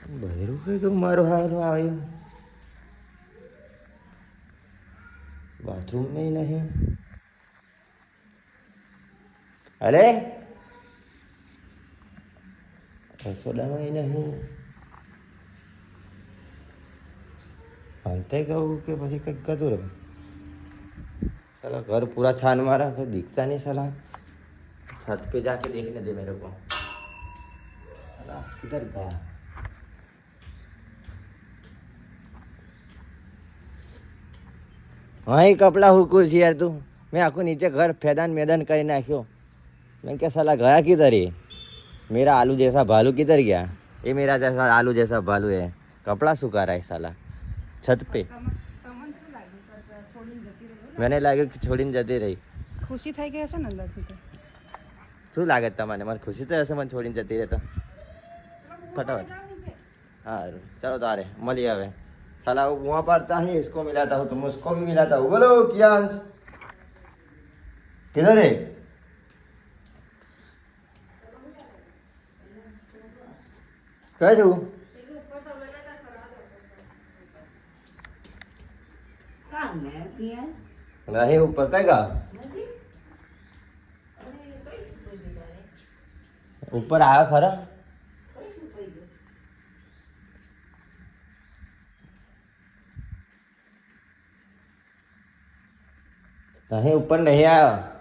બહેરું કઈ કહું મારું હારું આવ્યું બાથરૂમ में नहीं अरे રસોડા में नहीं अंते कहूँ कि પછી કંઈક કરતું રહે साला घर पूरा छान मारा कोई दिखता नहीं साला छत पे जाके देखने दे मेरे को साला किधर गया हाँ ही कपड़ा हुकूस यार तू मैं आखो नीचे घर फैदान मैदान कर नाख्यो मैं क्या साला गया किधर ही मेरा आलू जैसा भालू किधर गया ये मेरा जैसा आलू जैसा भालू है कपड़ा सुखा रहा है साला छत पे मैंने लागे कि छोड़ीने जती रही ખુશી થઈ ગઈ હશે ને અંદરથી તો શું લાગે તમને મને ખુશી તો હશે મને છોડીને જતી રહે તો फटाफट हाँ चलो तारे मलिए हवे साला वहाँ पढ़ता है इसको मिलाता हूँ तुम उसको भी मिलाता हूँ बोलो क्या किधर है कह दू नहीं ऊपर कहेगा ऊपर आया खरा नहीं ऊपर नहीं आया